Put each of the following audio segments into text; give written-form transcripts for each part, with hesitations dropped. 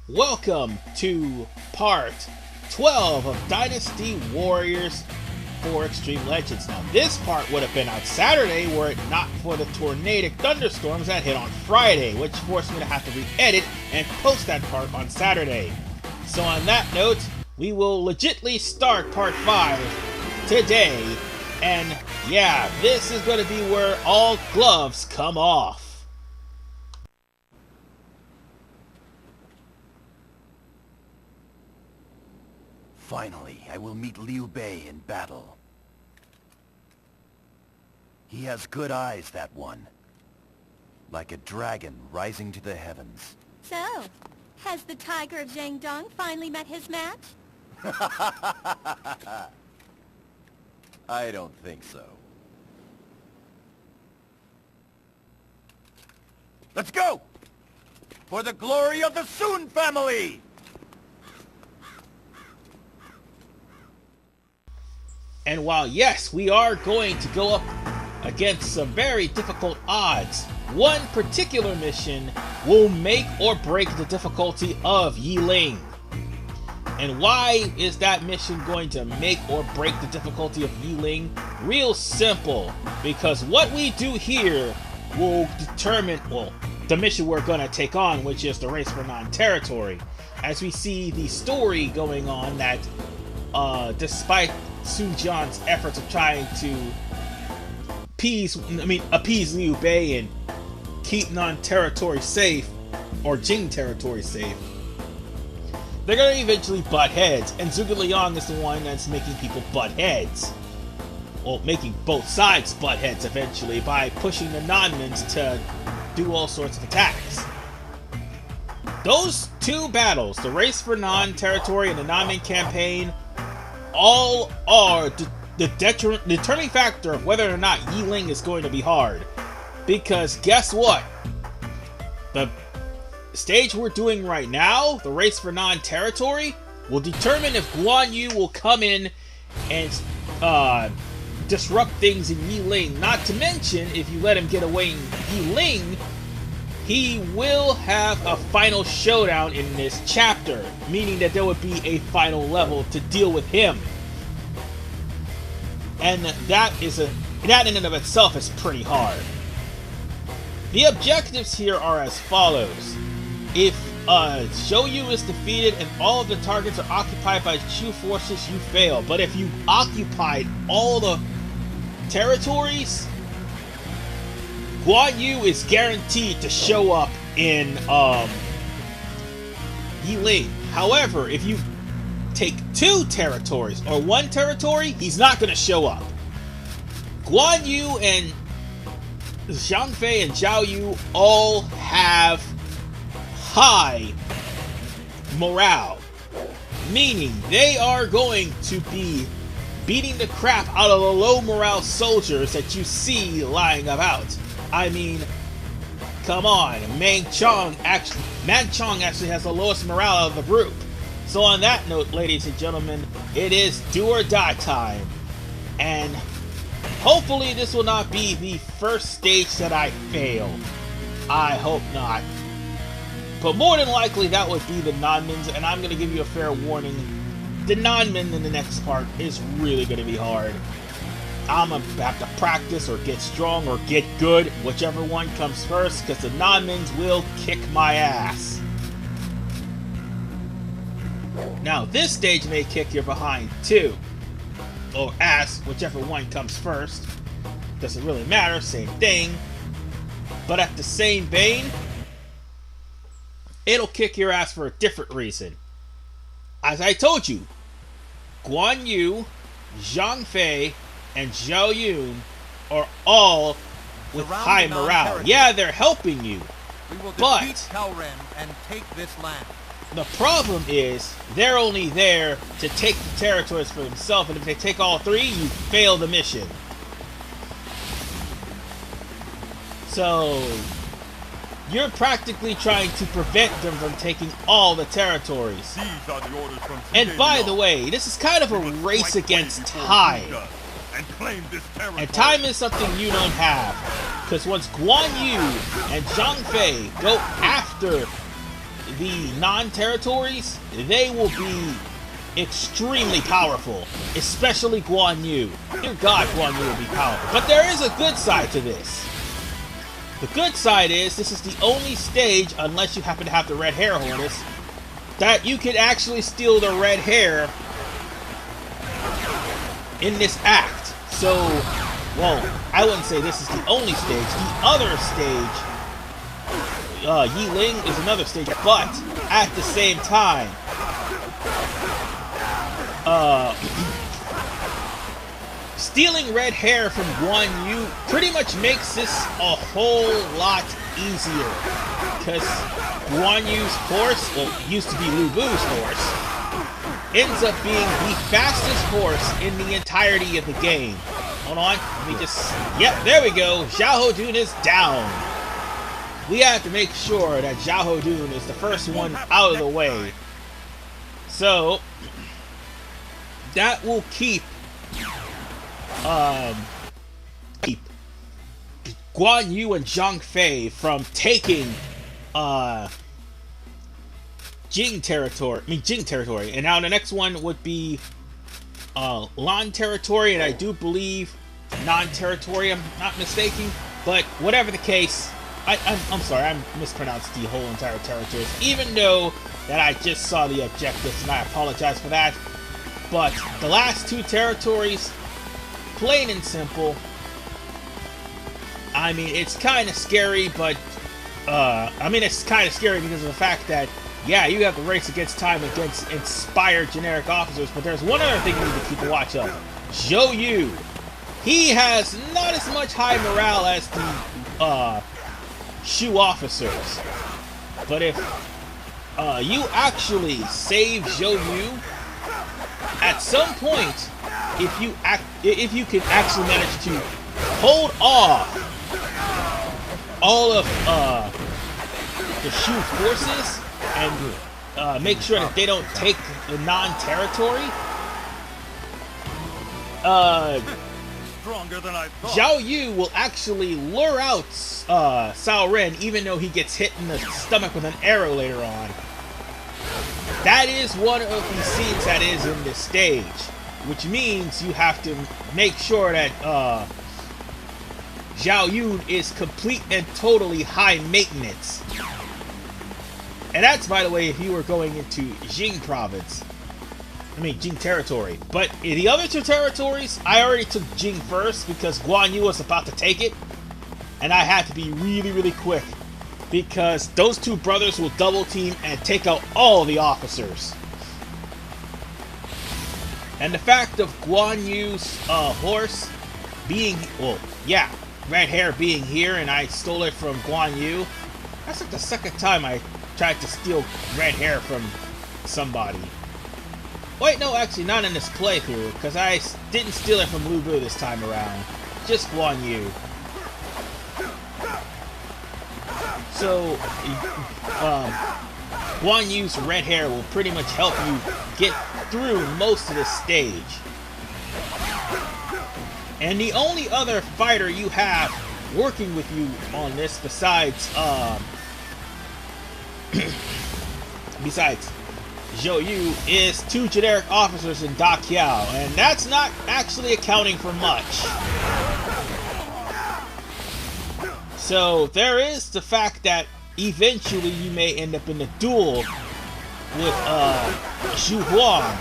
Welcome to part 12 of Dynasty Warriors 4 Extreme Legends. Now, this part would have been on Saturday were it not for the tornadic thunderstorms that hit on Friday, which forced me to have to re-edit and post that part on Saturday. So on that note, we will legitly start part 5 today, and yeah, this is going to be where all gloves come off. Finally, I will meet Liu Bei in battle. He has good eyes, that one. Like a dragon rising to the heavens. So, has the Tiger of Jiangdong finally met his match? I don't think so. Let's go! For the glory of the Sun family! And while yes, we are going to go up against some very difficult odds, one particular mission will make or break the difficulty of Yi Ling. And why is that mission going to make or break the difficulty of Yi Ling? Real simple, because what we do here will determine, well, the mission we're going to take on, which is the race for non-territory. As we see the story going on that despite Sun Jian's efforts of trying to appease Liu Bei and keep non-territory safe, or Jing territory safe, they're going to eventually butt heads, and Zhuge Liang is the one that's making people butt heads. Well, making both sides butt heads eventually by pushing the Nanmans to do all sorts of attacks. Those two battles, the race for non-territory and the Nanman campaign, all are the determining factor of whether or not Yi Ling is going to be hard. Because guess what? The stage we're doing right now, the race for non-territory, will determine if Guan Yu will come in and disrupt things in Yi Ling. Not to mention, if you let him get away in Yi Ling, he will have a final showdown in this chapter, meaning that there would be a final level to deal with him. And that in and of itself is pretty hard. The objectives here are as follows. If Zhou Yu is defeated and all of the targets are occupied by Chu forces, you fail. But if you occupied all the territories, Guan Yu is guaranteed to show up in Yi Ling. However, if you take 2 territories or 1 territory, he's not going to show up. Guan Yu and Zhang Fei and Zhou Yu all have high morale, meaning they are going to be beating the crap out of the low morale soldiers that you see lying about. I mean, come on, Man Chong actually has the lowest morale of the group. So on that note, ladies and gentlemen, it is do or die time. And hopefully this will not be the first stage that I fail. I hope not. But more than likely that would be the Nanmans, and I'm going to give you a fair warning. The Nanman in the next part is really going to be hard. I'm going to have to practice or get strong or get good, whichever one comes first, because the Nanmans will kick my ass. Now, this stage may kick your behind too, or ass, whichever one comes first. Doesn't really matter, same thing. But at the same vein, it'll kick your ass for a different reason. As I told you, Guan Yu, Zhang Fei, and Zhou Yu are all with high morale. Yeah, they're helping you, but Cao Ren and take this land. The problem is, they're only there to take the territories for themselves, and if they take all 3, you fail the mission. So, you're practically trying to prevent them from taking all the territories. And by the way, this is kind of a race against time. And time is something you don't have. Because once Guan Yu and Zhang Fei go after the non-territories, they will be extremely powerful, especially Guan Yu. Dear God, Guan Yu will be powerful. But there is a good side to this. The good side is, this is the only stage, unless you happen to have the red hair harness, that you can actually steal the red hair in this act. So, well, I wouldn't say this is the only stage. The other stage, Yi Ling, is another stage, but at the same time, stealing red hair from Guan Yu pretty much makes this a whole lot easier, because Guan Yu's horse, well, used to be Lu Bu's horse, ends up being the fastest horse in the entirety of the game. Hold on, let me just, yep, there we go, Xiahou Dun is down. We have to make sure that Xiahou Dun is the first one out of the way. So, that will keep Guan Yu and Zhang Fei from taking Jing territory. And now the next one would be Lan territory, and I do believe non-territory, I'm not mistaken. But whatever the case, I'm sorry, I mispronounced the whole entire territories, even though that I just saw the objectives, and I apologize for that. But the last two territories, plain and simple, I mean, it's kind of scary, but, it's kind of scary because of the fact that, yeah, you have to race against time against inspired generic officers, but there's one other thing you need to keep a watch of. Zhou Yu. He has not as much high morale as the, Shu officers. But if, you actually save Zhou Yu, at some point, if you can actually manage to hold off all of the Shu forces and make sure that they don't take the non-territory, Stronger than I thought. Zhou Yu will actually lure out Cao Ren, even though he gets hit in the stomach with an arrow later on. That is one of the scenes that is in this stage, which means you have to make sure that Zhou Yu is complete and totally high maintenance. And that's, by the way, if you were going into Jing province. Jing territory. But in the other two territories, I already took Jing first because Guan Yu was about to take it. And I had to be really, really quick, because those two brothers will double team and take out all the officers. And the fact of Guan Yu's horse being, well, yeah, red hair being here, and I stole it from Guan Yu. That's like the second time I tried to steal red hair from somebody. Wait, no, actually not in this playthrough, because I didn't steal it from Lu Bu this time around. Just Guan Yu. So, Guan Yu's red hair will pretty much help you get through most of this stage. And the only other fighter you have working with you on this besides Zhou Yu is two generic officers in Da Qiao, and that's not actually accounting for much. So there is the fact that eventually you may end up in a duel with Xu Huang.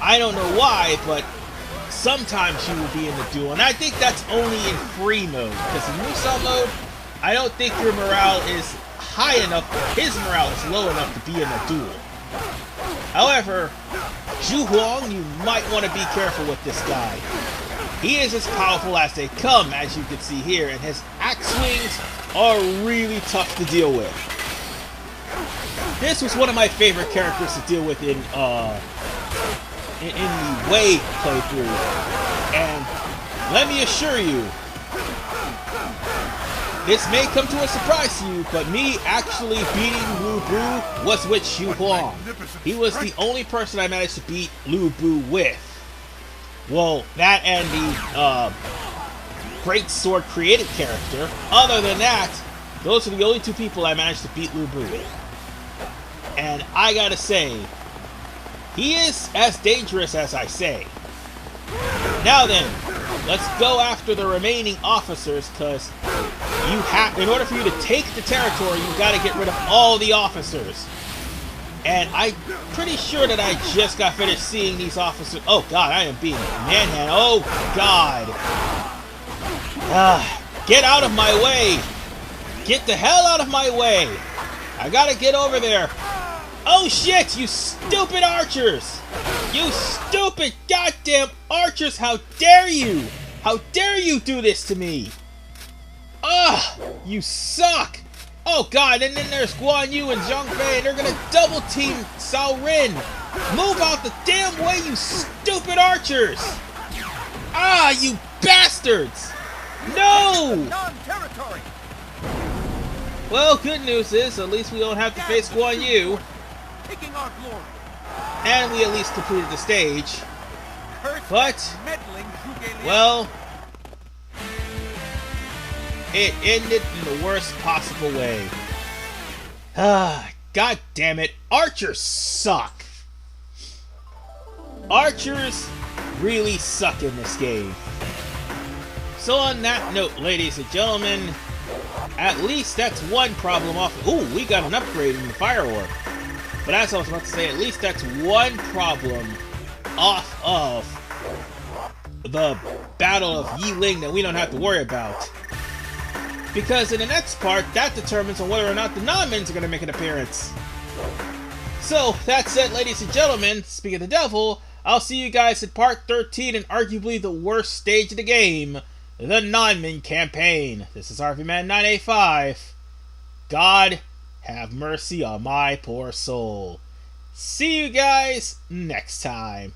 I don't know why, but sometimes she will be in the duel, and I think that's only in free mode, because in Musou Mode, I don't think your morale is high enough, his morale is low enough to be in a duel. However, Xu Huang, you might want to be careful with this guy. He is as powerful as they come, as you can see here, and his axe swings are really tough to deal with. This was one of my favorite characters to deal with in the Wei playthrough, and let me assure you, this may come to a surprise to you, but me actually beating Lu Bu was with Xu Huang. He was the only person I managed to beat Lu Bu with. Well, that and the Great Sword created character. Other than that, those are the only two people I managed to beat Lu Bu with. And I gotta say, he is as dangerous as I say. Now then, let's go after the remaining officers, because in order for you to take the territory, you gotta get rid of all the officers. And I'm pretty sure that I just got finished seeing these officers. Oh god, I am being manhandled. Oh god. Get out of my way. Get the hell out of my way. I gotta get over there. Oh shit, you stupid archers. You stupid goddamn archers, how dare you? How dare you do this to me? Ugh, you suck. Oh god, and then there's Guan Yu and Zhang Fei, and they're gonna double team Cao Ren. Move out the damn way, you stupid archers! Ah, you bastards! No! Non-territory. Well, good news is, at least we don't have to face Guan Yu. Taking our glory. And we at least completed the stage. But, Meddling Zhuge Liang. well, it ended in the worst possible way. Ah, god damn it. Archers suck. Archers really suck in this game. So on that note, ladies and gentlemen, at least that's one problem off. Ooh, we got an upgrade in the fire orb. But as I was about to say, at least that's one problem off of the Battle of Yi Ling that we don't have to worry about. Because in the next part, that determines on whether or not the non-mins are going to make an appearance. So, that's it, ladies and gentlemen. Speaking of the devil, I'll see you guys in part 13 and arguably the worst stage of the game, the non-min campaign. This is RVman985. God have mercy on my poor soul. See you guys next time.